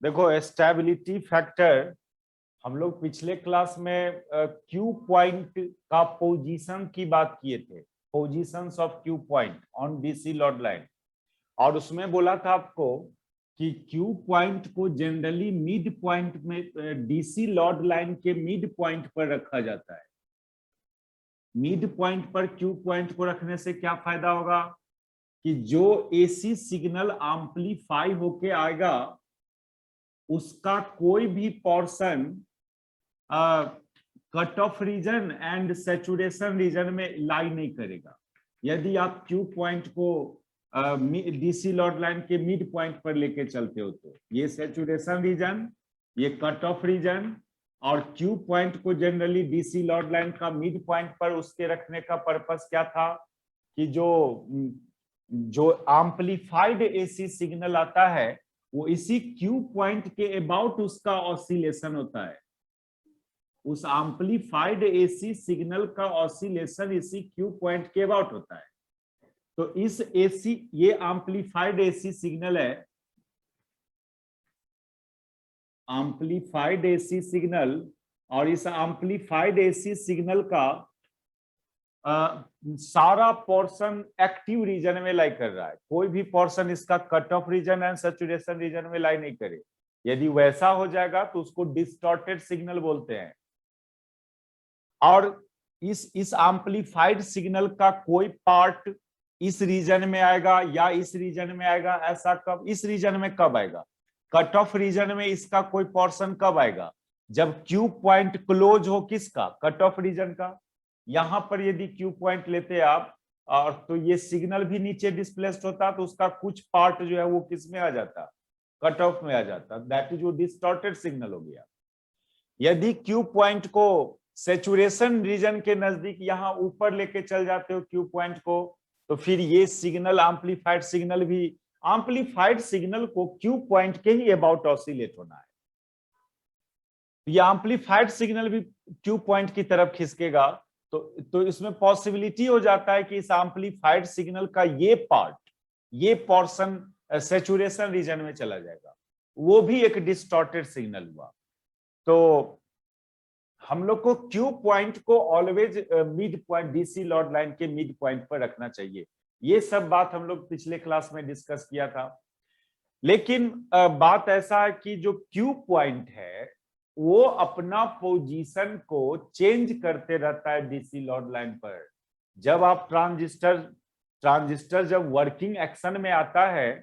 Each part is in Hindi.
देखो स्टेबिलिटी फैक्टर हम लोग पिछले क्लास में क्यू पॉइंट का पोजीशन की बात किए थे, positions of Q point on DC load line, और उसमें बोला था आपको कि क्यू पॉइंट को जनरली मिड पॉइंट में डीसी लॉर्ड लाइन के मिड पॉइंट पर रखा जाता है। मिड पॉइंट पर क्यू पॉइंट को रखने से क्या फायदा होगा कि जो एसी सिग्नल एम्पलीफाई होके आएगा उसका कोई भी portion cut off region and saturation region में लाई नहीं करेगा। यदि आप क्यू पॉइंट को डीसी लॉर्ड लाइन के मिड पॉइंट पर लेके चलते हो तो ये सैचुरेशन रीजन, ये कट ऑफ रीजन, और क्यू पॉइंट को जनरली डीसी लॉर्ड लाइन का मिड पॉइंट पर उसके रखने का पर्पस क्या था कि जो एम्पलीफाइड एसी सिग्नल आता है वो इसी क्यू पॉइंट के अबाउट उसका ऑसिलेशन होता है। उस एम्पलीफाइड एसी सिग्नल का ऑसिलेशन इसी क्यू पॉइंट के अबाउट होता है। तो इस एसी, ये एम्पलीफाइड एसी सिग्नल है, एम्पलीफाइड एसी सिग्नल, और इस एम्पलीफाइड एसी सिग्नल का सारा पोर्शन एक्टिव रीजन में लाई कर रहा है। कोई भी पोर्शन इसका cut off region and saturation region में लाई नहीं करे। यदि वैसा हो जाएगा तो उसको डिस्टॉर्टेड सिग्नल बोलते हैं। और इस एम्पलीफाइड सिग्नल का कोई पार्ट इस रीजन में आएगा या इस रीजन में आएगा, ऐसा कब, इस रीजन में कब आएगा, कट ऑफ रीजन में इसका कोई पोर्शन कब आएगा, जब क्यू पॉइंट क्लोज हो किसका, कट ऑफ रीजन का। यहां पर यदि क्यू पॉइंट लेते आप और तो ये सिग्नल भी नीचे डिस्प्लेस्ड होता तो उसका कुछ पार्ट जो है वो किस में आ जाता, कट ऑफ में आ जाता। दैट इज वो डिस्टॉर्टेड सिग्नल हो गया। यदि क्यू पॉइंट को सैचुरेशन रीजन के नजदीक यहां ऊपर लेके चल जाते हो क्यू पॉइंट को, तो फिर ये सिग्नल एम्पलीफाइड सिग्नल भी, एम्पलीफाइड सिग्नल को क्यू पॉइंट के ही अबाउट ऑसिलेट होना है। ये एम्पलीफाइड सिग्नल भी क्यू पॉइंट की तरफ खिसकेगा तो इसमें पॉसिबिलिटी हो जाता है कि इस एम्पलीफाइड सिग्नल का ये पार्ट, ये पोर्शन सैचुरेशन रीजन में चला जाएगा, वो भी एक डिस्टॉर्टेड सिग्नल हुआ। तो हम लोग को क्यू पॉइंट को always mid point, DC load line के मिड पॉइंट पर रखना चाहिए। ये सब बात हम लोग पिछले क्लास में डिस्कस किया था। लेकिन बात ऐसा है कि जो क्यू पॉइंट है वो अपना पोजीशन को चेंज करते रहता है डीसी लॉर्ड लाइन पर। जब आप ट्रांजिस्टर जब वर्किंग एक्शन में आता है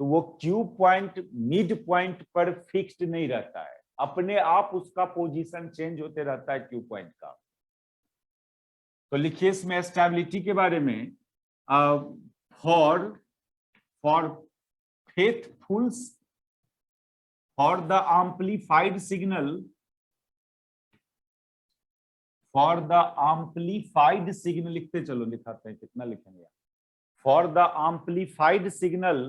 तो वो क्यू पॉइंट मिड पॉइंट पर फिक्स्ड नहीं रहता है, अपने आप उसका पोजीशन चेंज होते रहता है क्यू पॉइंट का। तो लिखिए इसमें स्टेबिलिटी के बारे में, for faithful, for the amplified signal, for the amplified signal, लिखते चलो, लिखाते हैं कितना लिखेंगे, for the amplified signal,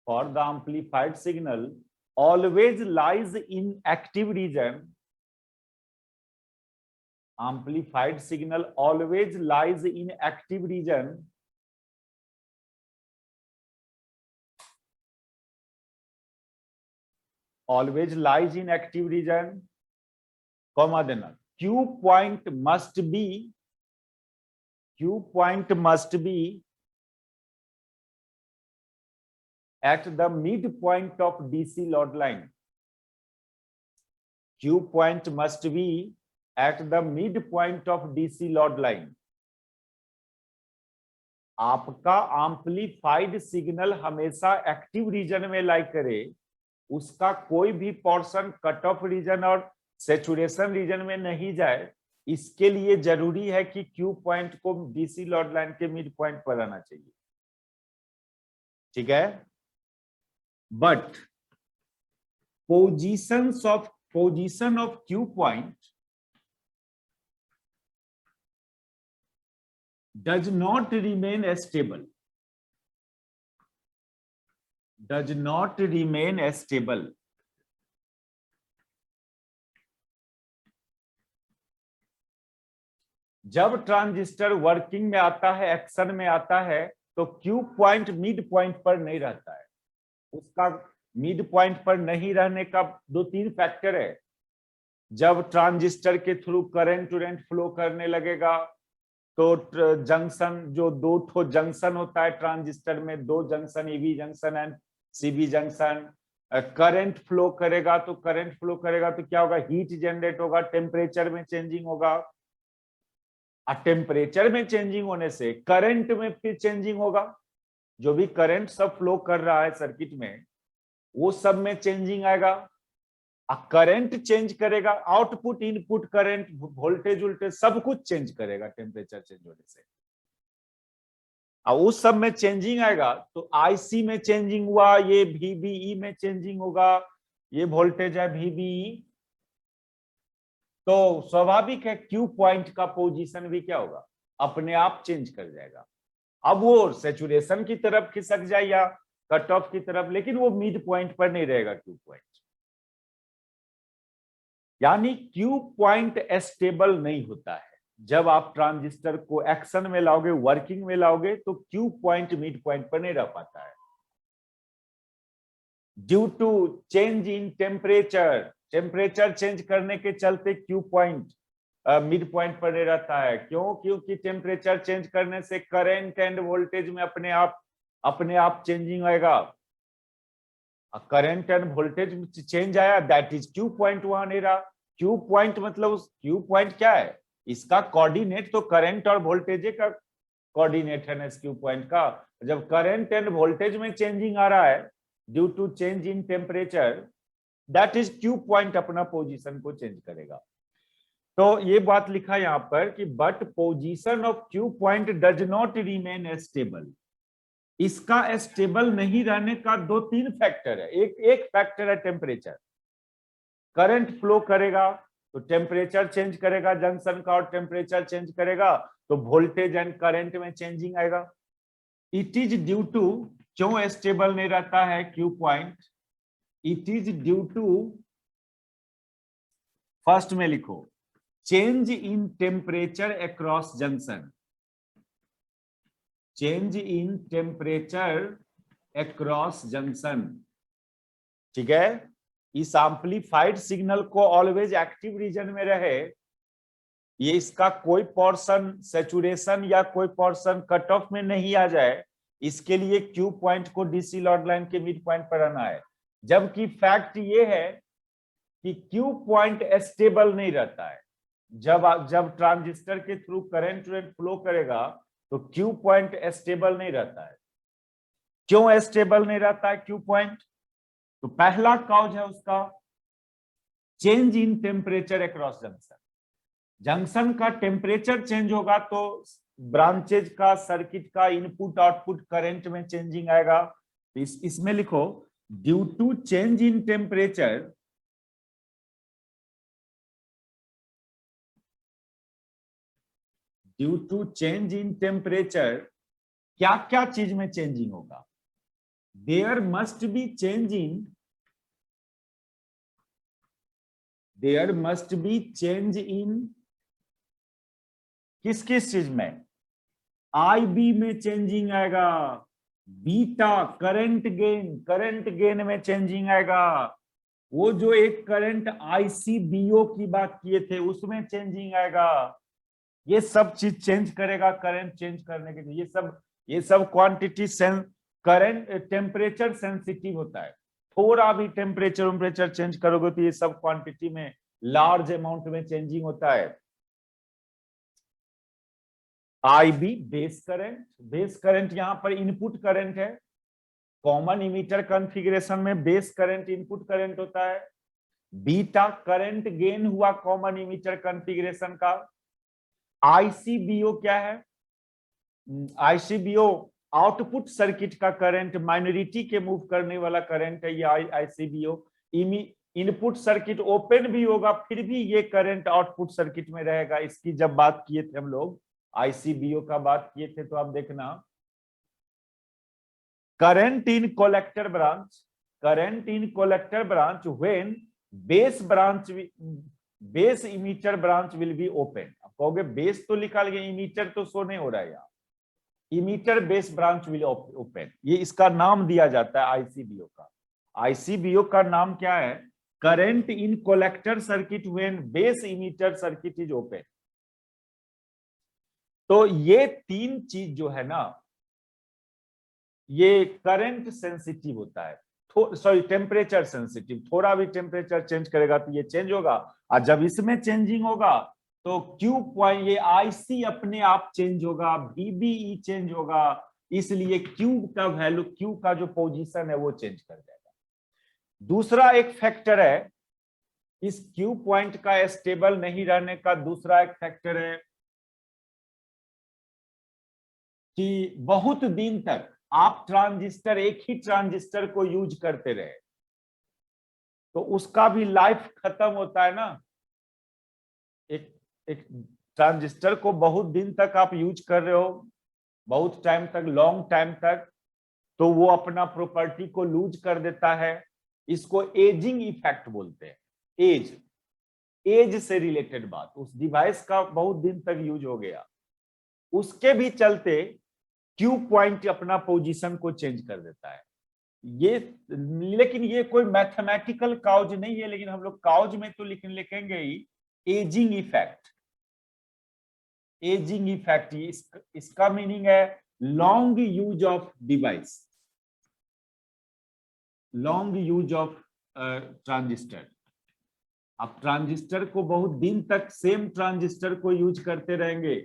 for the amplified signal always lies in active region, amplified signal always lies in active region, always lies in active region, comma देना, Q point must be at the midpoint of DC load line. Q point must be at the midpoint of DC load line. आपका एम्पलीफाइड सिग्नल हमेशा एक्टिव रीजन में लाई करे, उसका कोई भी पोर्शन कट ऑफ रीजन और सैचुरेशन रीजन में नहीं जाए। इसके लिए जरूरी है कि क्यू पॉइंट को डीसी लॉर्ड लाइन के मिड पॉइंट पर आना चाहिए, ठीक है। But position of Q point does not remain stable, does not remain stable. जब ट्रांजिस्टर वर्किंग में आता है, एक्शन में आता है, तो क्यू पॉइंट मिड पॉइंट पर नहीं रहता है। उसका मिड पॉइंट पर नहीं रहने का 2-3 फैक्टर है। जब ट्रांजिस्टर के थ्रू करंट टूरेंट फ्लो करने लगेगा, तो जंक्शन, जो 2 ठो जंक्शन होता है ट्रांजिस्टर में, 2 junction, EV junction and CB junction, current flow करेगा, तो करंट फ्लो करेगा तो क्या होगा, हीट जनरेट होगा, टेम्परेचर में चेंजिंग होगा, और टेम्परेचर में चेंजिंग होने से करंट में फिर चेंजिंग होगा। जो भी करंट सब फ्लो कर रहा है सर्किट में, वो सब में चेंजिंग आएगा। करंट चेंज करेगा, output input current, voltage voltage सब कुछ चेंज करेगा टेम्परेचर चेंज होने से। और उस सब में चेंजिंग आएगा तो आईसी में चेंजिंग हुआ, ये VBE में चेंजिंग होगा, ये वोल्टेज है VBE, तो स्वाभाविक है क्यू पॉइंट का पोजीशन भी क्या होगा, अपने आप चेंज कर जाएगा। अब वो सैचुरेशन की तरफ खिसक जाए या कट ऑफ की तरफ, लेकिन वो मिड पॉइंट पर नहीं रहेगा क्यू पॉइंट। यानी क्यू पॉइंट स्टेबल नहीं होता है। जब आप ट्रांजिस्टर को एक्शन में लाओगे, वर्किंग में लाओगे, तो क्यू पॉइंट मिड पॉइंट पर नहीं रह पाता है, due to change in temperature. Temperature change करने के चलते क्यू पॉइंट मिड पॉइंट पर नहीं रहता है। क्यों? क्योंकि टेम्परेचर चेंज करने से करंट एंड वोल्टेज में अपने आप चेंजिंग आएगा। करंट एंड वोल्टेज चेंज आया, दैट इज क्यू पॉइंट वहां नहीं रहा। क्यू पॉइंट मतलब, उस क्यू पॉइंट क्या है, इसका कोऑर्डिनेट तो करंट और वोल्टेज का कोऑर्डिनेट है ना इस क्यू पॉइंट का। जब करंट एंड वोल्टेज में चेंजिंग आ रहा है due to change in temperature, that is Q point अपना पोजीशन को चेंज करेगा। तो ये बात लिखा यहां पर कि but position of Q point does not remain stable. इसका स्टेबल नहीं रहने का 2-3 फैक्टर है। एक फैक्टर है टेम्परेचर। करंट फ्लो करेगा तो टेम्परेचर चेंज करेगा जंक्शन का, और टेम्परेचर चेंज करेगा तो वोल्टेज एंड करंट में चेंजिंग आएगा। इट इज ड्यू टू, क्यों स्टेबल नहीं रहता है Q point, it is due to, first में लिखो, change in temperature across junction. Change in temperature across junction, ठीक है। इस एम्पलीफाइड सिग्नल को ऑलवेज एक्टिव रीजन में रहे, ये इसका कोई पोर्शन सैचुरेशन या कोई पोर्शन कट ऑफ में नहीं आ जाए, इसके लिए क्यू पॉइंट को डीसी लॉड लाइन के मिड पॉइंट पर रहना है। जबकि फैक्ट ये है कि क्यू पॉइंट स्टेबल नहीं रहता है। जब ट्रांजिस्टर के थ्रू करंट फ्लो करेगा तो क्यू पॉइंट स्टेबल नहीं रहता है। क्यों स्टेबल नहीं रहता है क्यू पॉइंट? तो पहला कॉज है उसका change in temperature across junction. Junction का टेम्परेचर चेंज होगा तो ब्रांचेज का, सर्किट का इनपुट आउटपुट करंट में चेंजिंग आएगा। इसमें लिखो due to change in temperature, due to change in temperature क्या क्या चीज में चेंजिंग होगा? There must be change in, there must be change in किस किस चीज में? IB में चेंजिंग आएगा, बीटा करंट गेन में चेंजिंग आएगा, वो जो एक करंट ICBO की बात किए थे उसमें चेंजिंग आएगा। ये सब चीज चेंज करेगा करंट चेंज करने के लिए। ये सब क्वांटिटी करंट टेम्परेचर सेंसिटिव होता है। थोड़ा भी टेम्परेचर चेंज करोगे तो ये सब क्वांटिटी में लार्ज अमाउंट में चेंजिंग होता है। IB बेस करंट यहां पर इनपुट करंट है। कॉमन इमीटर कॉन्फ़िगरेशन में बेस करंट इनपुट करंट होता है। बीटा करंट गेन हुआ कॉमन इमीटर कॉन्फ़िगरेशन का। ICBO क्या है? ICBO आउटपुट सर्किट का करंट, माइनॉरिटी के मूव करने वाला करंट है ये ICBO। इनपुट सर्किट ओपन भी होगा फिर भी ये करंट आउटपुट सर्किट में रहेगा। इसकी जब बात किए थे हम लोग, ICBO का बात किए थे, तो आप देखना current in collector branch, current in collector branch when base branch base emitter branch will be open. अब कहोगे बेस तो लिखा, लेकिन इमीटर तो शो नहीं हो रहा है यहाँ। Emitter base branch will open, ये इसका नाम दिया जाता है आईसीबीओ का। आईसीबीओ का नाम क्या है? Current in collector circuit when base emitter circuit is open. तो ये तीन चीज जो है ना, ये करंट सेंसिटिव होता है, सॉरी टेम्परेचर सेंसिटिव। थोड़ा भी टेम्परेचर चेंज करेगा तो ये चेंज होगा, और जब इसमें चेंजिंग होगा तो क्यू पॉइंट, ये आईसी अपने आप चेंज होगा, बीबीई चेंज होगा, इसलिए क्यू का वैल्यू, क्यू का जो पोजीशन है वो चेंज कर जाएगा। दूसरा एक फैक्टर है इस क्यू पॉइंट का स्टेबल नहीं रहने का, दूसरा एक फैक्टर है कि बहुत दिन तक आप ट्रांजिस्टर, एक ही ट्रांजिस्टर को यूज करते रहे तो उसका भी लाइफ खत्म होता है ना। एक ट्रांजिस्टर को बहुत दिन तक आप यूज कर रहे हो, बहुत टाइम तक, लॉन्ग टाइम तक, तो वो अपना प्रॉपर्टी को लूज कर देता है। इसको एजिंग इफेक्ट बोलते हैं। एज से रिलेटेड बात, उस डिवाइस का बहुत दिन तक यूज हो गया, उसके भी चलते क्यू पॉइंट अपना पोजीशन को चेंज कर देता है। ये, लेकिन ये कोई मैथमेटिकल काउज नहीं है, लेकिन हम लोग काउज में तो लिखेंगे ही एजिंग इफेक्ट। एजिंग इफेक्ट, इसका मीनिंग है long use of device, long use of transistor. आप ट्रांजिस्टर को बहुत दिन तक सेम ट्रांजिस्टर को यूज करते रहेंगे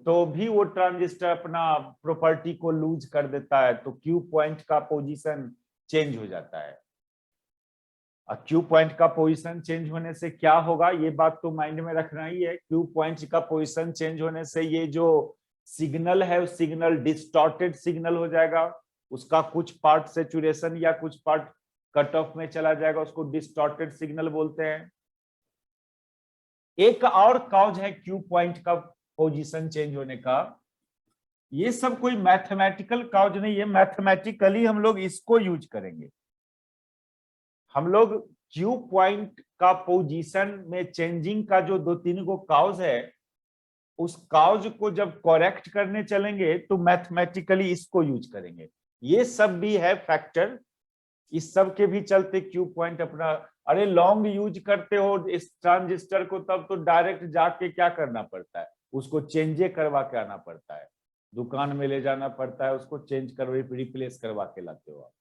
तो भी वो ट्रांजिस्टर अपना प्रॉपर्टी को लूज कर देता है, तो क्यू पॉइंट का पोजीशन चेंज हो जाता है। और क्यू पॉइंट का पोजीशन चेंज होने से क्या होगा, ये बात तो माइंड में रखना ही है। क्यू पॉइंट का पोजीशन चेंज होने से ये जो सिग्नल है, उस सिग्नल डिस्टॉर्टेड सिग्नल हो जाएगा, उसका कुछ पार्ट सैचुरेशन या कुछ पार्ट कट ऑफ में चला जाएगा, उसको डिस्टॉर्टेड सिग्नल बोलते हैं। एक और कॉज है क्यू पॉइंट का पोजीशन चेंज होने का, ये सब कोई मैथमेटिकल कॉज नहीं है, मैथमेटिकली हम लोग इसको यूज करेंगे। हम लोग क्यू पॉइंट का पोजीशन में चेंजिंग का जो 2-3 को कॉज है, उस कॉज को जब करेक्ट करने चलेंगे तो मैथमेटिकली इसको यूज करेंगे। ये सब भी है फैक्टर, इस सब के भी चलते क्यू पॉइंट अपना, अरे लॉन्ग यूज करते हो इस ट्रांजिस्टर को, तब तो डायरेक्ट जाके क्या करना पड़ता है, उसको चेंजे करवा के आना पड़ता है, दुकान में ले जाना पड़ता है, उसको चेंज करवा, रिप्लेस करवा के लाते हो आप,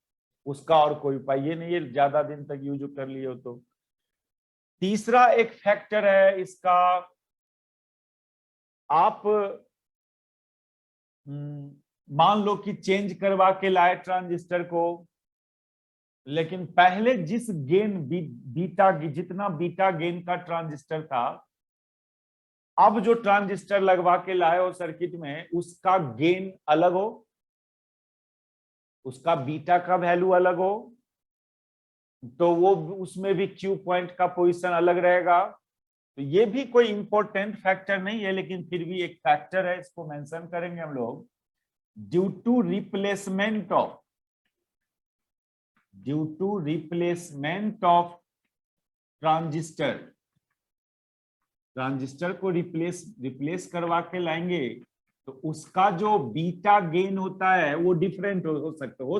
उसका और कोई उपाय ये नहीं है ज्यादा दिन तक यूज कर लिए हो तो। तीसरा एक फैक्टर है इसका, आप मान लो कि चेंज करवा के लाए ट्रांजिस्टर को, लेकिन पहले जिस गेन बीटा, जितना बीटा गेन का ट्रांजिस्टर था, अब जो ट्रांजिस्टर लगवा के लाए हो सर्किट में, उसका गेन अलग हो, उसका बीटा का वैल्यू अलग हो, तो वो उसमें भी क्यू पॉइंट का पोजीशन अलग रहेगा। तो ये भी कोई इंपॉर्टेंट फैक्टर नहीं है, लेकिन फिर भी एक फैक्टर है, इसको मेंशन करेंगे हम लोग। Due to replacement of transistor को रिप्लेस करवा के लाएंगे, तो उसका जो बीटा गेन होता है वो डिफरेंट हो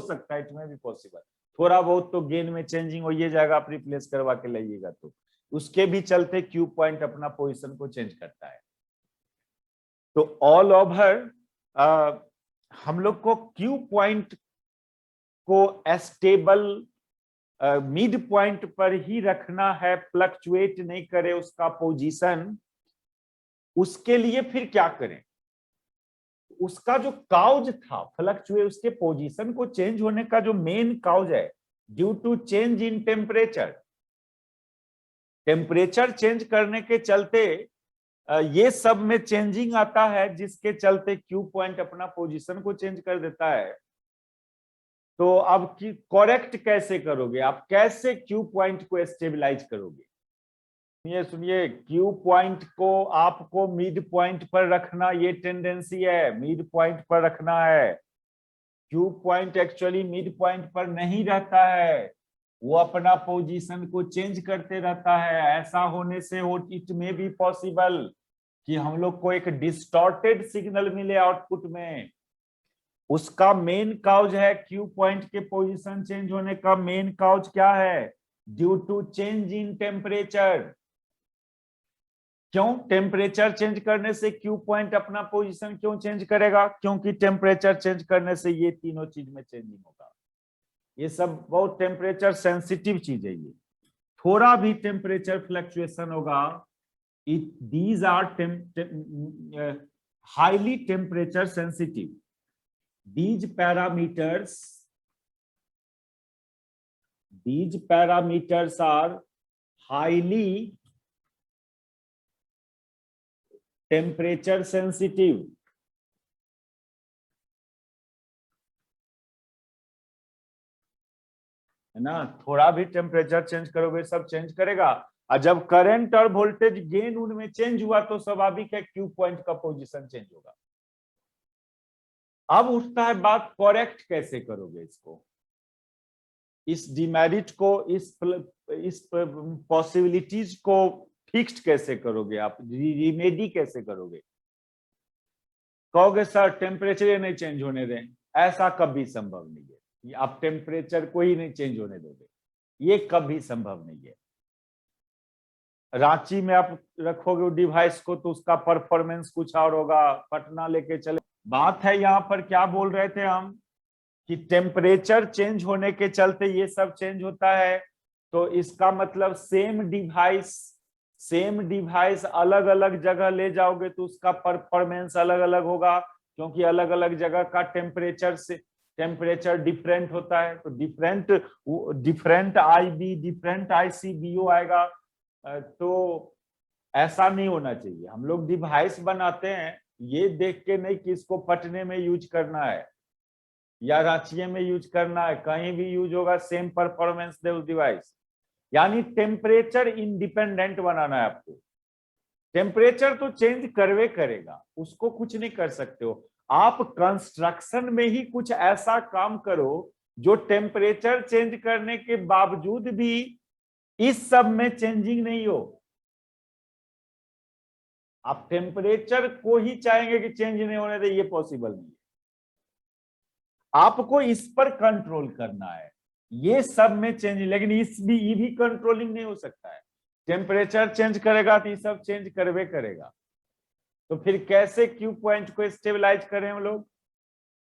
सकता है, इट में भी पॉसिबल, थोड़ा बहुत तो गेन में चेंजिंग हो ही जाएगा, आप रिप्लेस करवा के लाइएगा तो उसके भी चलते क्यू पॉइंट अपना पोजीशन को चेंज करता है। तो ऑल ओवर हम लोग को क्यू पॉइंट को स्टेबल मिड पॉइंट पर ही रखना है, फ्लक्चुएट नहीं करे उसका पोजीशन। उसके लिए फिर क्या करें, उसका जो काउज था फ्लक्चुएट, उसके पोजीशन को चेंज होने का जो मेन काउज है, due to change in temperature change करने के चलते ये सब में चेंजिंग आता है, जिसके चलते क्यू पॉइंट अपना पोजीशन को चेंज कर देता है। तो अब की करेक्ट कैसे करोगे, आप कैसे क्यू पॉइंट को स्टेबलाइज करोगे? सुनिए, क्यू पॉइंट को आपको मिड पॉइंट पर रखना, ये टेंडेंसी है, मिड पॉइंट पर रखना है। Q point actually mid point पर नहीं रहता है, वो अपना पोजीशन को चेंज करते रहता है। ऐसा होने से इट में बी पॉसिबल कि हम लोग को एक डिस्टॉर्टेड सिग्नल मिले आउटपुट में। उसका मेन काउज है क्यू पॉइंट के पोजीशन चेंज होने का मेन काउज क्या है? Due to change in temperature. क्यों? टेम्परेचर चेंज करने से क्यू पॉइंट अपना पोजीशन क्यों चेंज करेगा? क्योंकि टेम्परेचर चेंज करने से ये तीनों चीज में चेंजिंग होगा। ये सब बहुत टेम्परेचर सेंसिटिव चीज है। ये थोड़ा भी टेम्परेचर फ्लक्चुएशन होगा, these are highly temperature sensitive. these parameters are highly temperature sensitive। है ना? थोड़ा भी टेम्परेचर चेंज करोगे सब चेंज करेगा। और जब करंट और वोल्टेज गेन उनमें चेंज हुआ तो स्वाभाविक है क्यू पॉइंट का पोजीशन चेंज होगा। अब उठता है बात, करेक्ट कैसे करोगे इसको? इस डिमेरिट को, इस पॉसिबिलिटीज को फिक्स्ड कैसे करोगे आप? रिमेडी कैसे करोगे? कहोगे सर टेम्परेचर नहीं चेंज होने दें, ऐसा कभी संभव नहीं है। आप टेम्परेचर को ही नहीं चेंज होने दोगे, ये कभी संभव नहीं है। रांची में आप रखोगे डिवाइस को तो उसका परफॉर्मेंस कुछ और होगा, पटना लेके चले। बात है यहाँ पर क्या बोल रहे थे हम कि टेम्परेचर चेंज होने के चलते ये सब चेंज होता है। तो इसका मतलब सेम डिवाइस अलग अलग जगह ले जाओगे तो उसका परफॉर्मेंस अलग अलग होगा, क्योंकि अलग अलग जगह का टेम्परेचर डिफरेंट होता है। तो डिफरेंट आईबी, डिफरेंट आईसीबीओ आएगा। तो ऐसा नहीं होना चाहिए। हम लोग डिवाइस बनाते हैं ये देख के नहीं कि इसको पटने में यूज करना है या रांची में यूज करना है, कहीं भी यूज होगा सेम परफॉर्मेंस दे उस डिवाइस। यानी टेम्परेचर इंडिपेंडेंट बनाना है आपको। टेम्परेचर तो चेंज करवे करेगा, उसको कुछ नहीं कर सकते हो आप। कंस्ट्रक्शन में ही कुछ ऐसा काम करो जो टेम्परेचर चेंज करने के बावजूद भी इस सब में चेंजिंग नहीं हो। आप टेम्परेचर को ही चाहेंगे कि चेंज नहीं होने दे, ये पॉसिबल नहीं है। आपको इस पर कंट्रोल करना है, ये सब में चेंज, लेकिन ये भी कंट्रोलिंग नहीं हो सकता है। टेम्परेचर चेंज करेगा तो ये सब चेंज करवे करेगा। तो फिर कैसे क्यू पॉइंट को स्टेबलाइज करें हम लोग?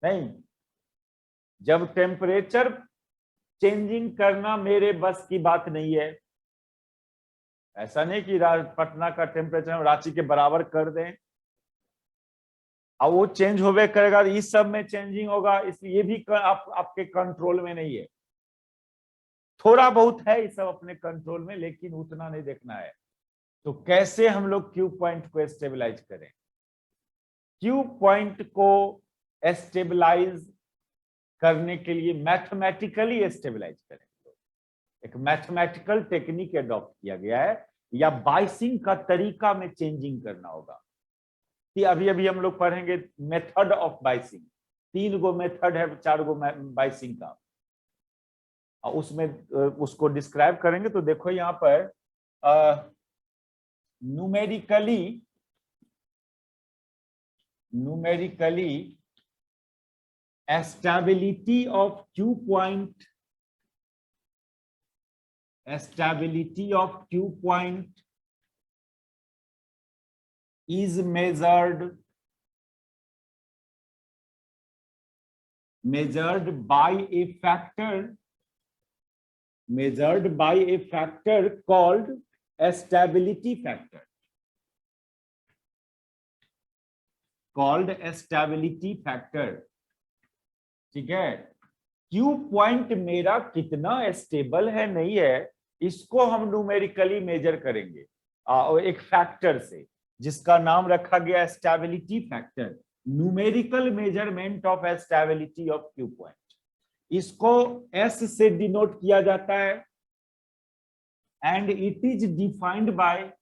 नहीं, जब टेम्परेचर चेंजिंग करना मेरे बस की बात नहीं है, ऐसा नहीं कि पटना का टेम्परेचर हम रांची के बराबर कर दें, अब वो चेंज होवे करेगा, इस सब में चेंजिंग होगा, इसलिए ये भी आपके कंट्रोल में नहीं है। थोड़ा बहुत है ये सब अपने कंट्रोल में, लेकिन उतना नहीं देखना है। तो कैसे हम लोग क्यू पॉइंट को स्टेबलाइज करें? क्यू पॉइंट को स्टेबलाइज करने के लिए मैथमेटिकली स्टेबलाइज करें। एक मैथमेटिकल टेक्निक अडॉप्ट किया गया है, या बाइसिंग का तरीका में चेंजिंग करना होगा। अभी अभी हम लोग पढ़ेंगे method of biasing. 3 go method है, 4 गो बाइसिंग का, उसमें उसको डिस्क्राइब करेंगे। तो देखो यहाँ पर numerically stability of Q point is measured by a factor called a stability factor, ठीक है? क्यू पॉइंट मेरा कितना स्टेबल है नहीं है, इसको हम न्यूमेरिकली मेजर करेंगे एक फैक्टर से, जिसका नाम रखा गया stability factor. Numerical measurement of stability of Q point, इसको एस से डिनोट किया जाता है। And it is defined by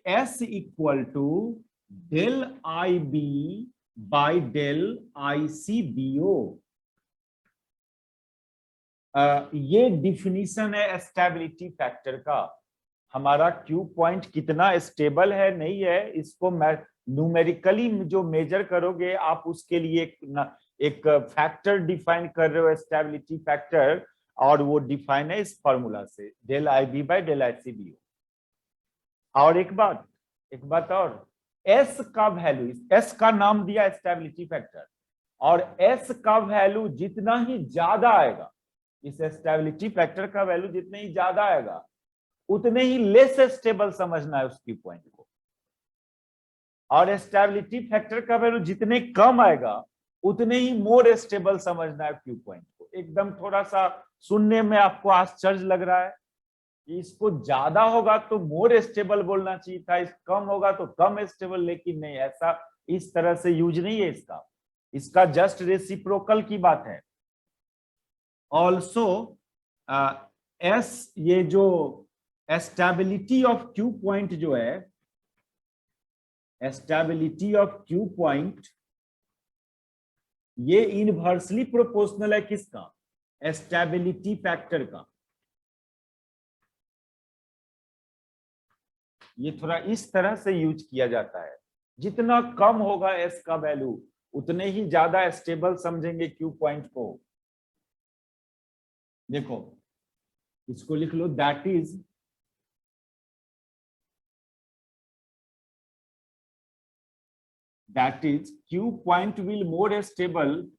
S equal to del I B by del I C B O. ये डिफिनीशन है स्टेबिलिटी फैक्टर का। हमारा क्यू पॉइंट कितना स्टेबल है नहीं है, इसको न्यूमेरिकली जो मेजर करोगे आप, उसके लिए एक फैक्टर डिफाइन कर रहे हो, स्टेबिलिटी फैक्टर, और वो डिफाइन है इस फॉर्मूला से, del I B by del I C B O. और एक बात और, एस का वैल्यू, एस का नाम दिया स्टेबिलिटी फैक्टर, और एस का वैल्यू जितना ही ज्यादा आएगा, इस स्टेबिलिटी फैक्टर का वैल्यू जितने ही ज्यादा आएगा उतने ही लेस स्टेबल समझना है उसकी पॉइंट को, और स्टेबिलिटी फैक्टर का वैल्यू जितने कम आएगा उतने ही मोर स्टेबल समझना है क्यू पॉइंट को। एकदम थोड़ा सा सुनने में आपको आश्चर्य लग रहा है कि इसको ज्यादा होगा तो मोर स्टेबल बोलना चाहिए था, इस कम होगा तो कम स्टेबल, लेकिन नहीं, ऐसा इस तरह से यूज नहीं है इसका जस्ट रेसिप्रोकल की बात है। ऑल्सो एस, ये जो स्टेबिलिटी ऑफ क्यू पॉइंट जो है, स्टेबिलिटी ऑफ क्यू पॉइंट, ये इनवर्सली प्रोपोर्शनल है किसका? स्टेबिलिटी फैक्टर का। ये थोड़ा इस तरह से यूज किया जाता है, जितना कम होगा एस का वैल्यू उतने ही ज्यादा स्टेबल समझेंगे क्यू पॉइंट को। देखो इसको लिख लो, that is Q point will more stable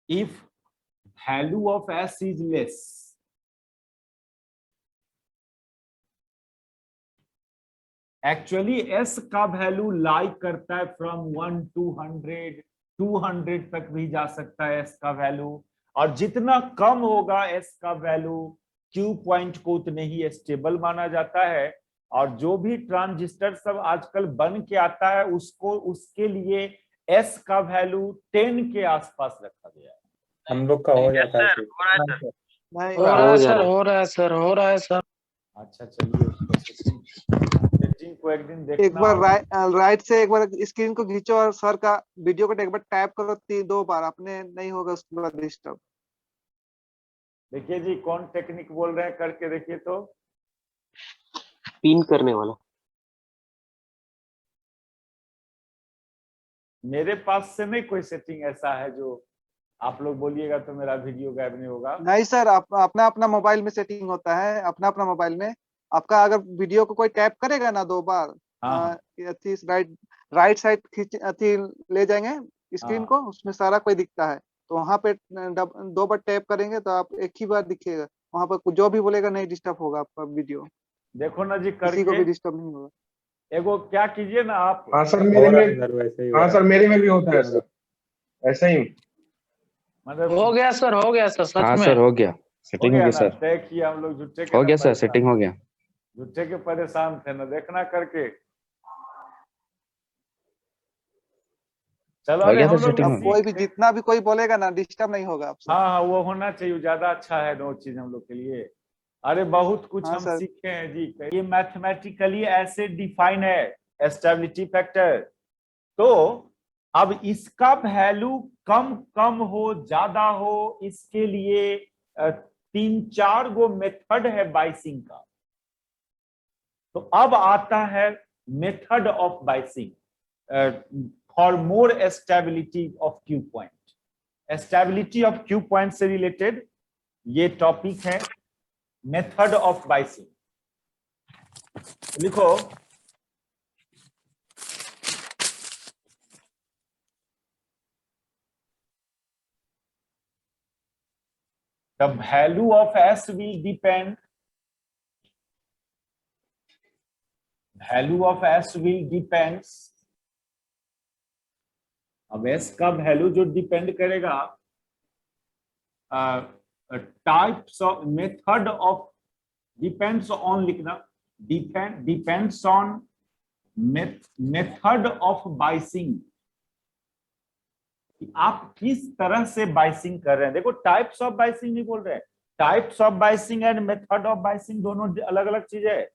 if value of s is less। Actually s का वैल्यू लाई करता है फ्रॉम 1 to 100, 200 तक भी जा सकता है s का वैल्यू, और जितना कम होगा s का वैल्यू क्यू पॉइंट को उतने ही स्टेबल माना जाता है। और जो भी ट्रांजिस्टर सब आजकल बन के आता है उसको, उसके लिए s का वैल्यू 10 के आसपास रखा गया है। हम लोग का हो जाता है हो रहा है सर। अच्छा चलिए, सेटिंग को एक दिन देखना। एक बार राइट से एक बार स्क्रीन को खींचो और सर का वीडियो को एक बार टैप करो 2 बार, अपने नहीं होगा उसके बाद डिस्टर्ब। देखिए जी, कौन टेक्निक बोल रहे हैं, करके देखिए तो। पिन करने वाला। मेरे पास से नहीं कोई सेटिंग ऐसा है जो आप लोग बोलिएगा तो मेरा वीडियो गायब नहीं होगा। नहीं सर, अपना अपना मोबाइल में सेटिंग होता है, अपना अपना मोबाइल में आपका अगर वीडियो को कोई टैप करेगा ना 2 बार, राइट साइड खींच ले जाएंगे स्क्रीन को, उसमें सारा कोई दिखता है, तो वहां पे 2 बार टैप करेंगे तो आप एक ही बार दिखेगा, वहां पर जो भी बोलेगा नहीं डिस्टर्ब होगा आपका वीडियो, देखो ना जी, किसी को भी डिस्टर्ब नहीं होगा। एगो क्या कीजिए ना आप। हाँ सर, मेरे में भी होता है सर, ऐसा ही। मतलब हो गया सर सच हाँ में सर, हो गया, सेटिंग हो गया सर, तय किया हम लोग, झूठे के हो ना गया सर, सेटिंग हो गया। झूठे के परेशान थे ना, देखना करके। चलो, हो अरे गया हम सर, लोग सेटिंग हो भी गया। कोई भी जितना भी कोई बोलेगा ना डिस्टर्ब नहीं होगा आपसे। हाँ, वो होना चाहिए, ज्यादा अच्छा है वो चीज हम लोग के लिए। अरे बहुत कुछ हाँ हम सर। सीखे हैं जी। ये मैथमेटिकली ऐसे डिफाइन है स्टेबिलिटी फैक्टर। तो अब इसका वैल्यू कम कम हो ज्यादा हो, इसके लिए 3-4 गो मेथड है बाइसिंग का। तो अब आता है method of biasing for more stability of Q point. Stability of Q point से रिलेटेड ये टॉपिक है, मेथड ऑफ बाइसिंग। लिखो, the value of s will depend, depends। अब s का वैल्यू जो डिपेंड करेगा, types of method of, depends on लिखना, depends on method of biasing, आप किस तरह से बाइसिंग कर रहे हैं। देखो टाइप्स ऑफ बाइसिंग नहीं बोल रहे हैं, types of biasing and method of biasing दोनों अलग अलग चीजें है।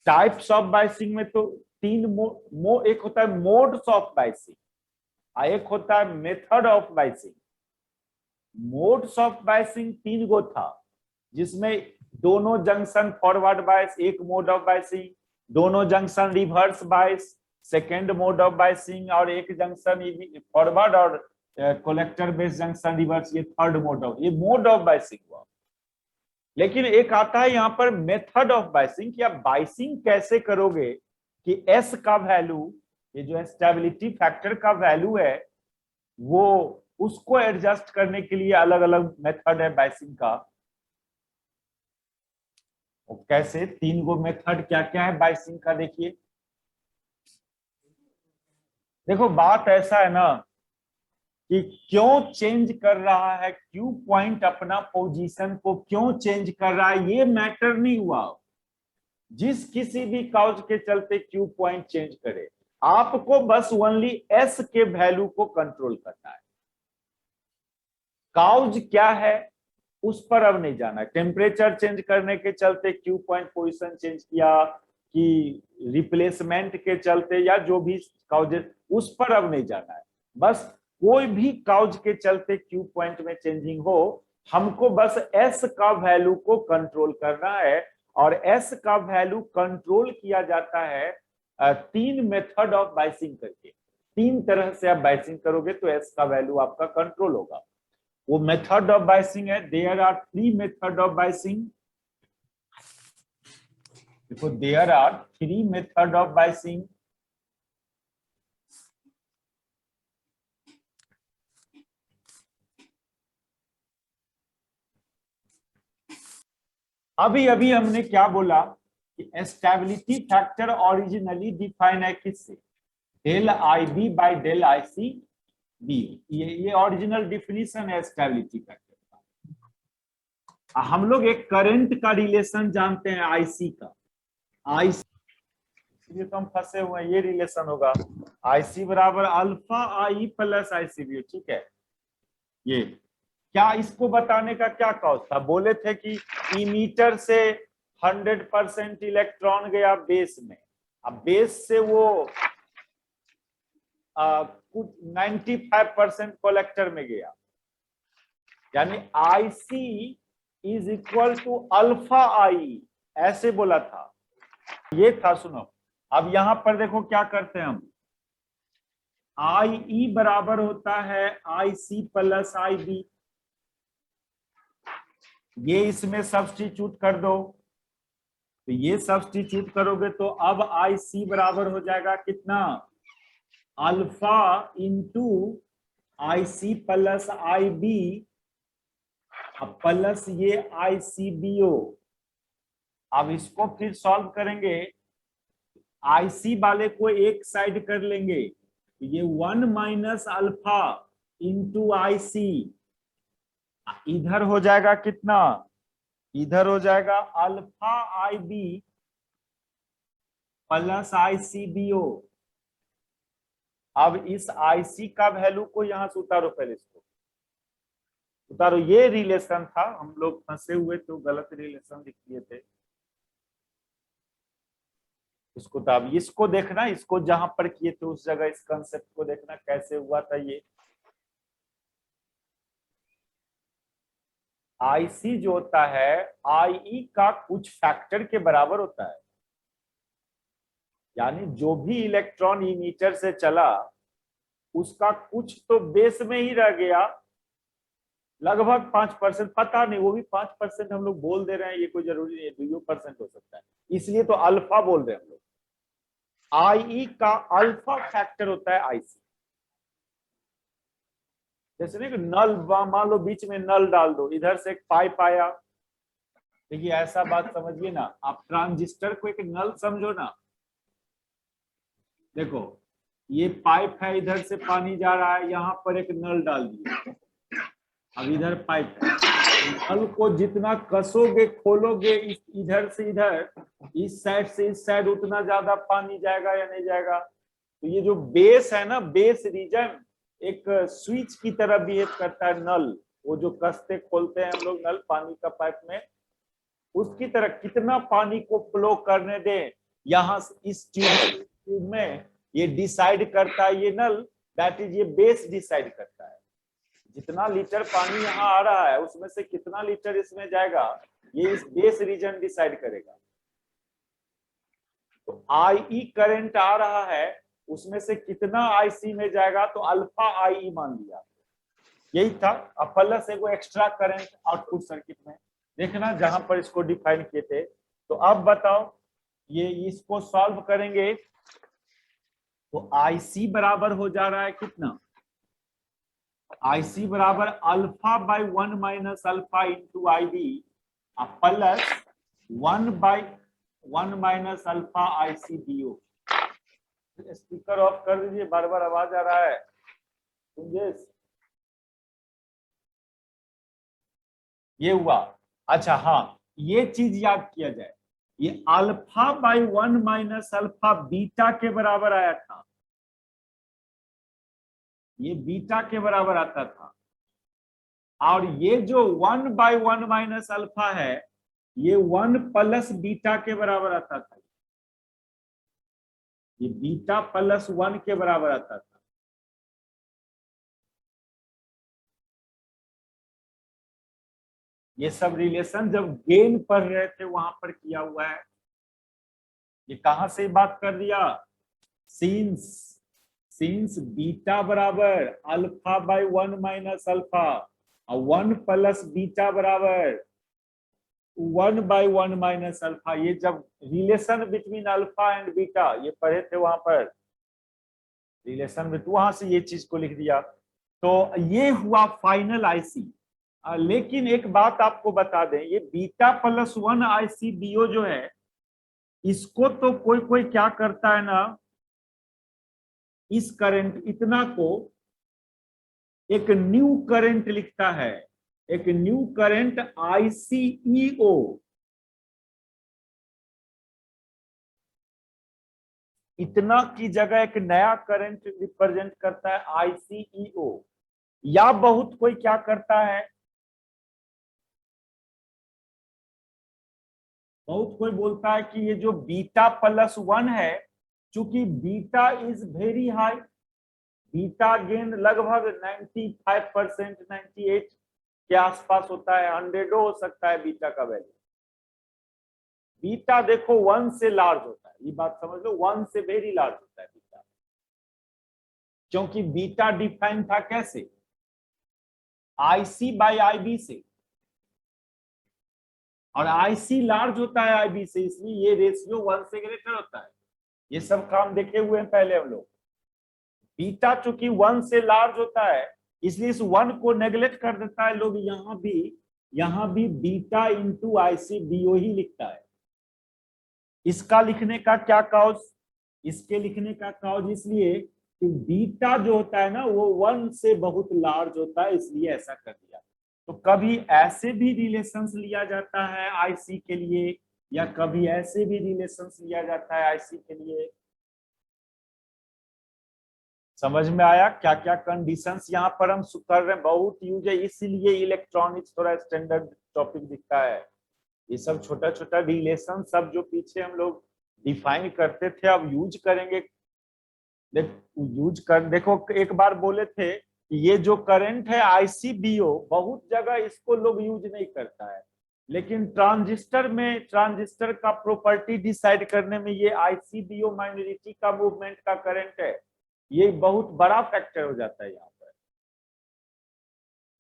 टाइप्स ऑफ बाइसिंग में तो तीन एक होता है मोड्स ऑफ बाइसिंग, एक होता है method of biasing. Modes of biasing 3 गो था, जिसमें दोनों जंक्शन फॉरवर्ड बाइस एक मोड ऑफ बाइसिंग, दोनों junction reverse bias second mode of biasing, और एक जंक्शन फॉरवर्ड और कलेक्टर बेस्ड जंक्शन रिवर्स ये थर्ड मोड ऑफ, ये मोड ऑफ बाइसिंग हुआ। लेकिन एक आता है यहाँ पर मेथड ऑफ बाइसिंग, कि आप बाइसिंग कैसे करोगे कि एस का वैल्यू, ये जो स्टेबिलिटी फैक्टर का वैल्यू है, वो उसको एडजस्ट करने के लिए अलग अलग मेथड है बाइसिंग का। और कैसे 3 गो मेथड क्या क्या है बाइसिंग का, देखिए। देखो बात ऐसा है ना कि क्यों चेंज कर रहा है, क्यू पॉइंट अपना पोजीशन को क्यों चेंज कर रहा है, ये मैटर नहीं हुआ। जिस किसी भी काउज के चलते क्यू पॉइंट चेंज करे, आपको बस ओनली एस के वैल्यू को कंट्रोल करना है। काउज क्या है उस पर अब नहीं जाना है। टेम्परेचर चेंज करने के चलते क्यू पॉइंट पोजीशन चेंज किया, कि रिप्लेसमेंट के चलते, या जो भी काउजेस, उस पर अब नहीं जाना है। बस कोई भी काउज के चलते क्यू पॉइंट में चेंजिंग हो, हमको बस एस का वैल्यू को कंट्रोल करना है। और एस का वैल्यू कंट्रोल किया जाता है 3 मेथड ऑफ बाइसिंग करके। 3 तरह से आप बाइसिंग करोगे तो एस का वैल्यू आपका कंट्रोल होगा। वो मेथड ऑफ बाइसिंग है, there are 3 method of biasing. देखो there are 3 method of biasing. अभी अभी हमने क्या बोला कि स्टेबिलिटी फैक्टर ओरिजिनली डिफाइन है किससे, del I B by del I C B. ये ओरिजिनल डिफिनीशन है स्टेबिलिटी फैक्टर का। हम लोग एक करंट का रिलेशन जानते हैं आईसी का, आईसी, इसलिए तो हम फंसे हुए हैं। ये रिलेशन होगा आईसी बराबर अल्फा आई प्लस आईसी बी, ठीक है। ये क्या, इसको बताने का क्या कॉज था, बोले थे कि इमीटर से 100% इलेक्ट्रॉन गया बेस में, अब बेस से वो कुछ 95% कलेक्टर में गया, यानी IC is equal to alpha I, ऐसे बोला था। ये था, सुनो अब यहां पर देखो क्या करते हैं हम, आई ई बराबर होता है आई सी प्लस आई बी, ये इसमें सब्स्टिट्यूट कर दो, तो ये सब्स्टिट्यूट करोगे तो अब आई सी बराबर हो जाएगा कितना, अल्फा इंटू आई सी प्लस आई बी प्लस ये आई सी बी ओ। अब इसको फिर सॉल्व करेंगे, आईसी वाले को एक साइड कर लेंगे, ये 1 माइनस अल्फा इंटू आई सी, इधर हो जाएगा कितना, इधर हो जाएगा alpha I B plus I C B ओ। अब इस आईसी का वैल्यू को यहां से उतारो, पहले इसको उतारो। ये रिलेशन था, हम लोग फंसे हुए तो गलत रिलेशन लिख दिए थे इसको। तो अब इसको देखना, इसको जहां पर किए थे उस जगह इस कंसेप्ट को देखना कैसे हुआ था। ये आईसी जो होता है आईई का कुछ फैक्टर के बराबर होता है, यानी जो भी इलेक्ट्रॉन इमीटर से चला उसका कुछ तो बेस में ही रह गया, लगभग 5%, पता नहीं, वो भी 5% हम लोग बोल दे रहे हैं, ये कोई जरूरी नहीं है 2% हो सकता है, इसलिए तो अल्फा बोल रहे हैं हम लोग। आईई का अल्फा फैक्टर होता है आईसी। जैसे नहीं, नल मान लो बीच में नल डाल दो, इधर से एक पाइप आया, देखिए ऐसा बात समझिए ना, आप ट्रांजिस्टर को एक नल समझो ना। देखो ये पाइप है, इधर से पानी जा रहा है, यहाँ पर एक नल डाल दिया, अब इधर पाइप है, नल को जितना कसोगे खोलोगे इधर से इधर, इस साइड से इस साइड उतना ज्यादा पानी जाएगा या नहीं जाएगा। तो ये जो बेस है ना, बेस रीजन एक स्विच की तरह बिहेव करता है, नल, वो जो कसते खोलते हैं हम लोग नल पानी का पाइप में, उसकी तरह कितना पानी को फ्लो करने दें यहाँ इस ट्यूब में, ये डिसाइड करता है ये नल, दैट इज ये बेस डिसाइड करता है। जितना लीटर पानी यहाँ आ रहा है उसमें से कितना लीटर इसमें जाएगा, ये इस बेस रीजन डिसाइड करेगा। तो आई करंट आ रहा है, उसमें से कितना आईसी में जाएगा, तो अल्फा आई मान लिया। यही था। अब प्लस एगो एक्स्ट्रा करंट आउटपुट सर्किट में देखना जहां पर इसको डिफाइन किए थे। तो अब बताओ, ये इसको सॉल्व करेंगे तो आईसी बराबर हो जा रहा है कितना, आईसी बराबर alpha by 1 minus alpha into I B plus 1 by 1 minus alpha I C D O. Speaker off कर दीजिए, बार बार आवाज आ रहा है। समझे? ये हुआ। अच्छा हाँ, ये चीज याद किया जाए, ये alpha by 1 minus alpha beta के बराबर आया था, ये बीटा के बराबर आता था। और ये जो 1 बाई 1 माइनस अल्फा है, ये 1 प्लस बीटा के बराबर आता था, ये बीटा प्लस 1 के बराबर आता था। ये सब रिलेशन जब गेन पढ़ रहे थे वहां पर किया हुआ है। ये कहां से बात कर दिया, सिंस बीटा बराबर अल्फा बाई 1 माइनस अल्फा और 1 प्लस बीटा बराबर 1 बाई 1 माइनस अल्फा, ये जब relation between alpha and beta ये पढ़े थे वहां पर, रिलेशन में, वहां से ये चीज को लिख दिया। तो ये हुआ फाइनल आईसी। लेकिन एक बात आपको बता दें, ये बीटा प्लस 1 आईसीबीओ जो है, इसको तो कोई कोई क्या करता है ना, इस करंट इतना को एक न्यू करंट लिखता है, एक न्यू करंट आईसीईओ। इतना की जगह एक नया करंट रिप्रेजेंट करता है आईसीईओ। या बहुत कोई क्या करता है, बहुत कोई बोलता है कि ये जो बीटा प्लस 1 है, चूंकि beta is very high, beta gain लगभग 95%, 98 के आसपास होता है, 100 हो सकता है बीटा का वैल्यू। बीटा देखो 1 से लार्ज होता है, ये बात समझ लो, 1 से वेरी लार्ज होता है बीटा, क्योंकि बीटा डिफाइन था कैसे, आईसी बाई आईबी से, और आईसी लार्ज होता है आईबी से, इसलिए ये रेशियो 1 से ग्रेटर होता है। ये सब काम देखे हुए हैं पहले हम लोग। बीटा चूंकि 1 से लार्ज होता है, इसलिए इस 1 को नेग्लेक्ट कर देता है लोग। यहां भी बीटा इंटू आईसीबीओ ही लिखता है। इसका लिखने का क्या कॉज, इसके लिखने का कॉज इसलिए कि बीटा जो होता है ना, वो 1 से बहुत लार्ज होता है, इसलिए ऐसा कर दिया। तो कभी ऐसे भी रिलेशंस लिया जाता है आईसी के लिए, या कभी ऐसे भी रिलेशंस लिया जाता है आईसी के लिए। समझ में आया क्या क्या कंडीशंस यहाँ पर हम कर रहे हैं, बहुत यूज है, इसीलिए इलेक्ट्रॉनिक्स थोड़ा स्टैंडर्ड टॉपिक दिखता है। ये सब छोटा छोटा रिलेशन सब जो पीछे हम लोग डिफाइन करते थे, अब यूज करेंगे। देखो एक बार बोले थे कि ये जो करंट है आईसीबीओ, बहुत जगह इसको लोग यूज नहीं करता है, लेकिन ट्रांजिस्टर में, ट्रांजिस्टर का प्रॉपर्टी डिसाइड करने में ये आईसीबीओ माइनॉरिटी का मूवमेंट का करंट है, ये बहुत बड़ा फैक्टर हो जाता है यहाँ पर,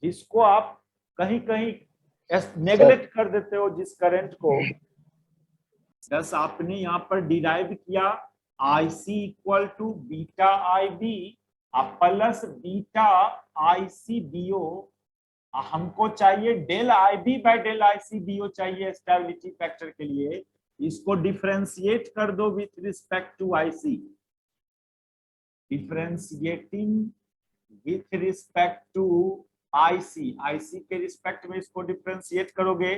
जिसको आप कहीं कहीं नेग्लेक्ट कर देते हो, जिस करंट को बस आपने यहाँ पर डिराइव किया IC equal to beta I B plus beta ICBO. हमको चाहिए del I B by del ICBO चाहिए स्टेबिलिटी फैक्टर के लिए। इसको डिफरेंशिएट कर दो with respect to IC, differentiating with respect to IC, IC के रिस्पेक्ट में इसको डिफरेंशिएट करोगे।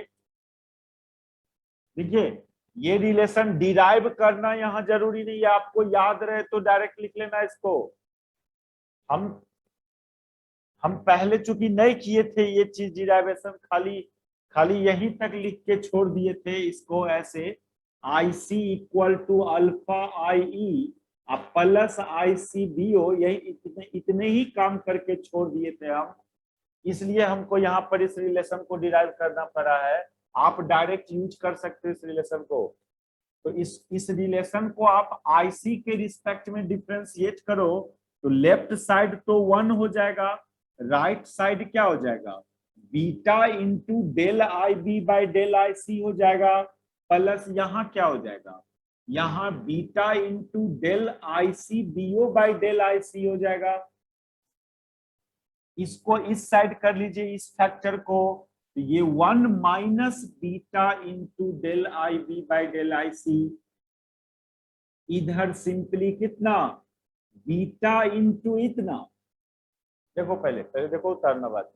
देखिए ये रिलेशन डिराइव करना यहाँ जरूरी नहीं है, आपको याद रहे तो डायरेक्ट लिख लेना इसको। हम पहले चूंकि नहीं किए थे ये चीज डिराइवेशन, खाली यहीं तक लिख के छोड़ दिए थे इसको ऐसे, I C equal to alpha I E plus I C B O, यही इतने ही काम करके छोड़ दिए थे हम, इसलिए हमको यहाँ पर इस रिलेशन को डिराइव करना पड़ा है। आप डायरेक्ट यूज कर सकते हो इस रिलेशन को। तो इस रिलेशन को आप आईसी के रिस्पेक्ट में डिफरेंशिएट करो तो लेफ्ट साइड तो 1 हो जाएगा, राइट साइड क्या हो जाएगा, beta into del I B by del I C हो जाएगा, प्लस यहाँ क्या हो जाएगा, यहाँ beta into del I C BO by del I C हो जाएगा। इसको इस साइड कर लीजिए इस फैक्टर को, तो ये 1 minus beta into del I B by del I C, इधर सिंपली कितना, बीटा इंटू इतना, देखो पहले देखो उतारना बात,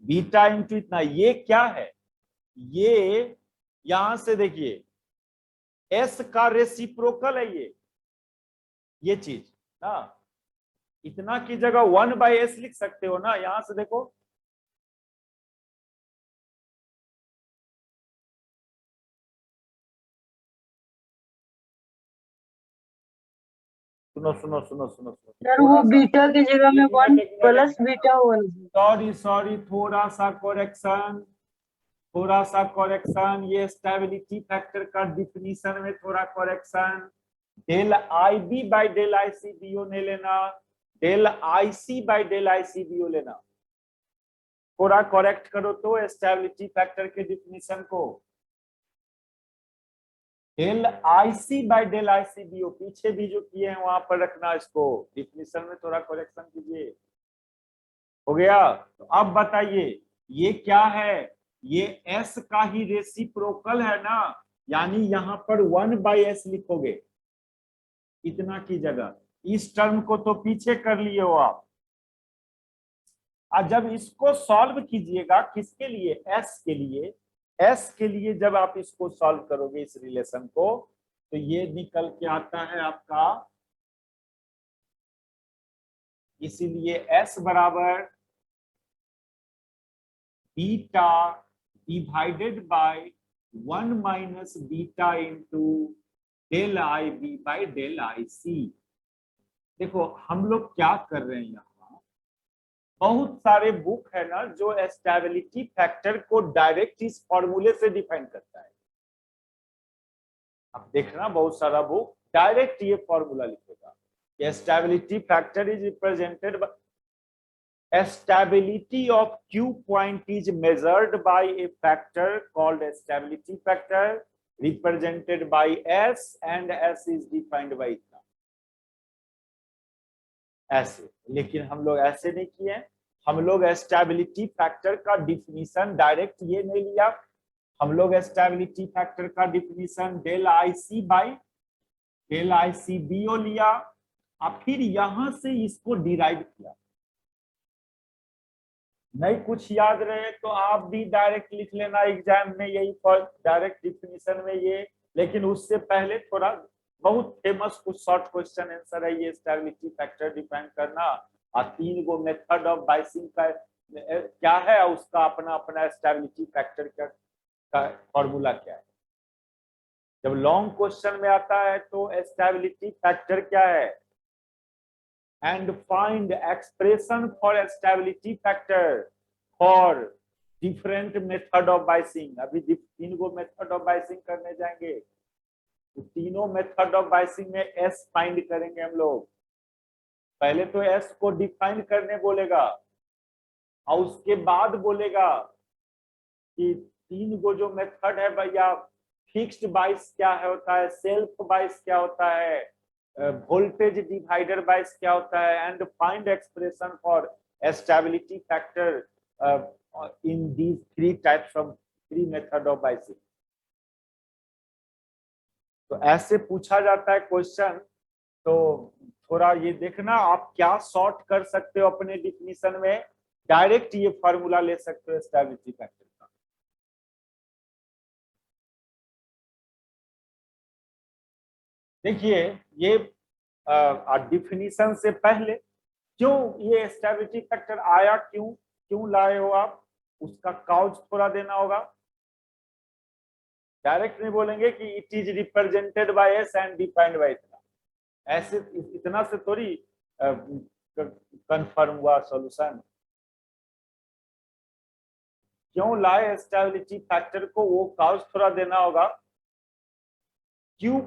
बीटा इंटू इतना, ये क्या है, ये यहां से देखिए एस का रेसिप्रोकल है ये चीज ना, इतना की जगह 1 बाई एस लिख सकते हो ना, यहां से देखो सुनो सर वो बीटा की जगह में 1 प्लस बीटा 1। सॉरी थोड़ा सा करेक्शन, ये स्टेबिलिटी फैक्टर का डिफिनीशन में थोड़ा correction, del I B by del I C B O नहीं लेना, del I C by del I C B O लेना। थोड़ा करेक्ट करो तो स्टेबिलिटी फैक्टर के डिफिनीशन को, del I C by del I C B O पीछे भी जो किए हैं वहां पर रखना, इसको डिफिनीशन में थोड़ा करेक्शन कीजिए। हो गया? तो अब बताइए ये क्या है, ये एस का ही रेसिप्रोकल है ना, यानी यहाँ पर 1 बाई एस लिखोगे इतना की जगह, इस टर्म को तो पीछे कर लिए हो आप। और जब इसको सॉल्व कीजिएगा किसके लिए, एस के लिए जब आप इसको सॉल्व करोगे इस रिलेशन को, तो ये निकल के आता है आपका, इसीलिए एस बराबर beta divided by 1 minus beta into del I B by del I C. देखो हम लोग क्या कर रहे हैं, यहाँ बहुत सारे बुक है ना जो स्टेबिलिटी फैक्टर को डायरेक्ट इस फॉर्मूले से डिफाइन करता है। आप देखना बहुत सारा बुक डायरेक्ट ये फॉर्मूला लिखेगा, stability factor is represented by, stability of Q point is measured by a factor called a stability factor represented by S, and S is defined by इतना ऐसे। लेकिन हम लोग ऐसे नहीं किए, हम लोग स्टेबिलिटी फैक्टर का डिफिनीशन डायरेक्ट ये नहीं लिया, हम लोग स्टेबिलिटी फैक्टर का definition del I C by del I C B O लिया, और फिर यहां से इसको डिराइव किया। नहीं कुछ याद रहे तो आप भी डायरेक्ट लिख लेना एग्जाम में यही डायरेक्ट डिफिनीशन में ये, लेकिन उससे पहले थोड़ा बहुत फेमस कुछ शॉर्ट क्वेश्चन आंसर है ये स्टेबिलिटी फैक्टर डिफाइन करना, और 3 गो मेथड ऑफ बाइसिंग का क्या है, उसका अपना अपना स्टेबिलिटी फैक्टर का फॉर्मूला क्या है। जब लॉन्ग क्वेश्चन में आता है तो स्टेबिलिटी फैक्टर क्या है, and find expression for a stability factor for different method of biasing। अभी 3 गो मेथड ऑफ बाइसिंग करने जाएंगे, तो तीनों मेथड ऑफ बाइसिंग में एस फाइंड करेंगे हम लोग। पहले तो एस को डिफाइन करने बोलेगा, और उसके बाद बोलेगा कि 3 गो जो मेथड है भैया, फिक्स्ड बाइस क्या है होता है, सेल्फ बाइस क्या होता है, वोल्टेज डिवाइडर बाइस क्या होता है, and find expression for stability factor in these 3 types of 3 method of biasing. तो ऐसे पूछा जाता है क्वेश्चन, तो थोड़ा ये देखना आप क्या सॉर्ट कर सकते हो अपने डिफिनीशन में, डायरेक्ट ये फॉर्मूला ले सकते हो स्टेबिलिटी फैक्टर। देखिए ये डिफिनीशन से पहले क्यों ये स्टेबिलिटी फैक्टर आया, क्यों क्यों लाए हो आप, उसका काउज थोड़ा देना होगा। डायरेक्ट नहीं बोलेंगे कि it is represented by S and defined by इतना, ऐसे इतना से थोड़ी कंफर्म हुआ सॉल्यूशन। क्यों लाए स्टेबिलिटी फैक्टर को, वो काउज थोड़ा देना होगा। क्यू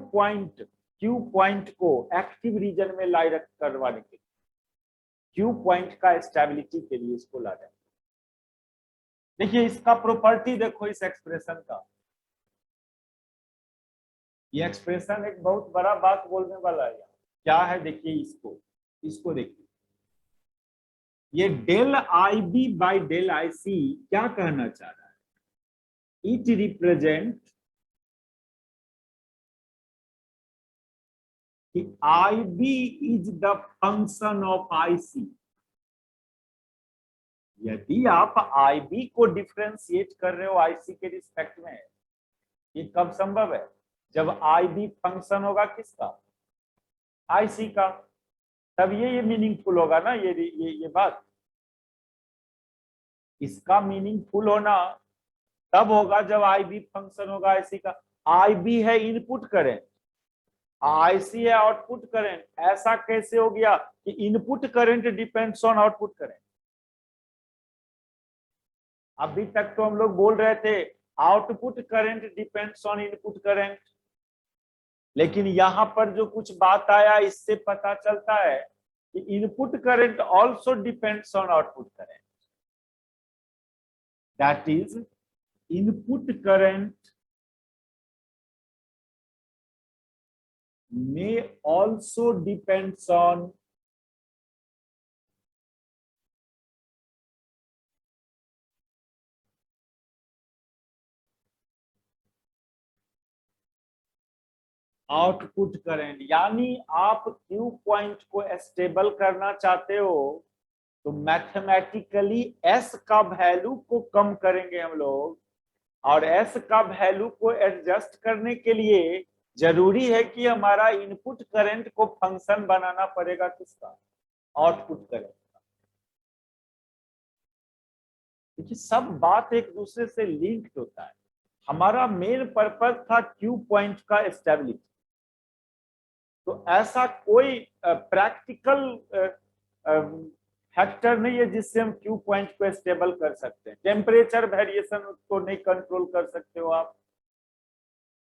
पॉइंट को एक्टिव रीजन में लाई रख करवाने के लिए, क्यू पॉइंट का स्टेबिलिटी के लिए इसको ला जाए। देखिए इसका प्रॉपर्टी देखो इस एक्सप्रेशन का, ये एक्सप्रेशन एक बहुत बड़ा बात बोलने वाला है। क्या है देखिए, इसको देखिए, ये del I B by del I C क्या कहना चाह रहा है, इट रिप्रेजेंट कि I B is the function of I C. यदि आप आई बी को डिफरेंशिएट कर रहे हो आई सी के रिस्पेक्ट में, ये कब संभव है, जब आई बी फंक्शन होगा किसका, आई सी का, तब ये मीनिंगफुल होगा ना। ये बात, इसका मीनिंगफुल होना तब होगा जब आई बी फंक्शन होगा आई सी का। आई बी है इनपुट करेंट, आई सी है आउटपुट करंट। ऐसा कैसे हो गया कि input current depends on output current. अभी तक तो हम लोग बोल रहे थे output current depends on input current, लेकिन यहां पर जो कुछ बात आया इससे पता चलता है कि input current also depends on output current. That is input current may also depends on output current. यानी आप क्यू पॉइंट को स्टेबल करना चाहते हो तो मैथमेटिकली एस का वैल्यू को कम करेंगे हम लोग, और एस का वैल्यू को एडजस्ट करने के लिए जरूरी है कि हमारा इनपुट करंट को फंक्शन बनाना पड़ेगा किसका, आउटपुट करंट का। देखिए सब बात एक दूसरे से लिंक्ड होता है। हमारा मेन पर्पस था क्यू पॉइंट का स्टेबिलिटी, तो ऐसा कोई प्रैक्टिकल फैक्टर नहीं है जिससे हम क्यू पॉइंट को स्टेबल कर सकते हैं। टेम्परेचर वेरिएशन को नहीं कंट्रोल कर सकते हो आप,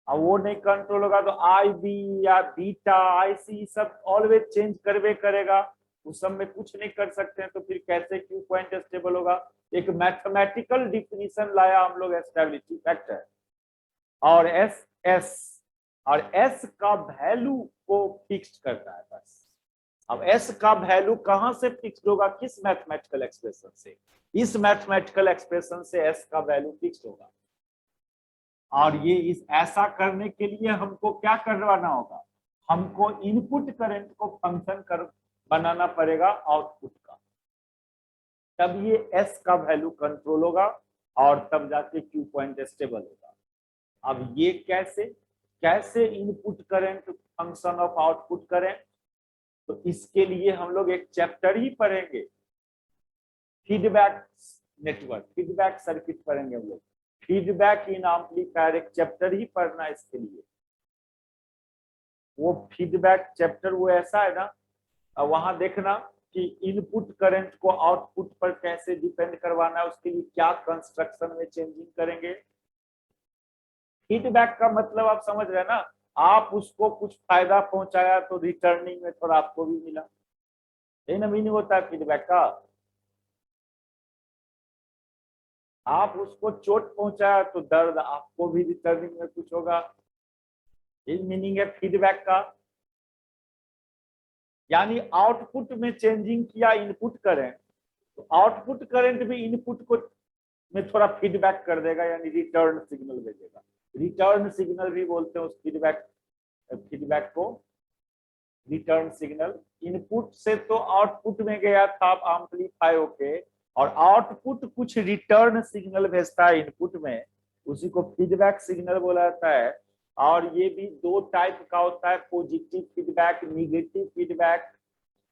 और वो नहीं कंट्रोल होगा तो आई बी या बीटा आई सी सब ऑलवेज चेंज करवे करेगा, उस सब में कुछ नहीं कर सकते हैं। तो फिर कैसे क्यू पॉइंट स्टेबल होगा। एक मैथमेटिकल डिफिनीशन लाया हम लोग स्टेबिलिटी फैक्टर, और एस का वैल्यू को फिक्स्ड करता है बस। अब एस का वैल्यू कहां से फिक्स्ड होगा, किस मैथमेटिकल एक्सप्रेशन से, इस मैथमेटिकल एक्सप्रेशन से एस का वैल्यू फिक्स्ड होगा। और ये इस ऐसा करने के लिए हमको क्या करवाना होगा, हमको इनपुट करंट को फंक्शन कर बनाना पड़ेगा आउटपुट का, तब ये एस का वैल्यू कंट्रोल होगा और तब जाके क्यू पॉइंट स्टेबल होगा। अब ये कैसे input current function of output करें, तो इसके लिए हम लोग एक चैप्टर ही पढ़ेंगे, फीडबैक नेटवर्क, फीडबैक सर्किट पढ़ेंगे हम लोग। फीडबैक इन एम्पलीफायर एक चैप्टर ही पढ़ना है इसके लिए। वो फीडबैक चैप्टर वो ऐसा है ना, वहां देखना कि इनपुट करंट को आउटपुट पर कैसे डिपेंड करवाना है, उसके लिए क्या कंस्ट्रक्शन में चेंजिंग करेंगे। फीडबैक का मतलब आप समझ रहे हैं ना, आप उसको कुछ फायदा पहुंचाया तो रिटर्निंग में थोड़ा आपको भी मिला, यही ना मीनिंग होता है फीडबैक का। आप उसको चोट पहुंचाया तो दर्द आपको भी रिटर्निंग में कुछ होगा, यही मीनिंग है फीडबैक का। यानी आउटपुट में चेंजिंग किया इनपुट करंट, तो आउटपुट करंट भी इनपुट को में थोड़ा फीडबैक कर देगा, यानी रिटर्न सिग्नल भेजेगा। रिटर्न सिग्नल भी बोलते हैं उस फीडबैक को रिटर्न सिग्नल। इनपुट से तो आउटपुट में गया था एम्पलीफाई होके, और आउटपुट कुछ रिटर्न सिग्नल भेजता है इनपुट में, उसी को फीडबैक सिग्नल बोला जाता है। और ये भी दो टाइप का होता है, पॉजिटिव फीडबैक, निगेटिव फीडबैक।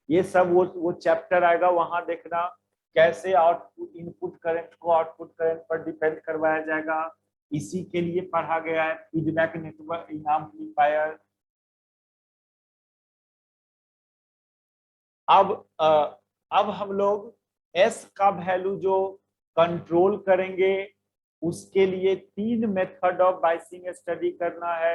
ये सब वो चैप्टर आएगा, वहां देखना कैसे आउटपुट इनपुट करंट को आउटपुट करंट पर डिपेंड करवाया जाएगा। इसी के लिए पढ़ा गया है फीडबैक नेटवर्क इन एम्पलीफायर। अब हम लोग एस का वैल्यू जो कंट्रोल करेंगे उसके लिए 3 मेथड ऑफ बायसिंग स्टडी करना है।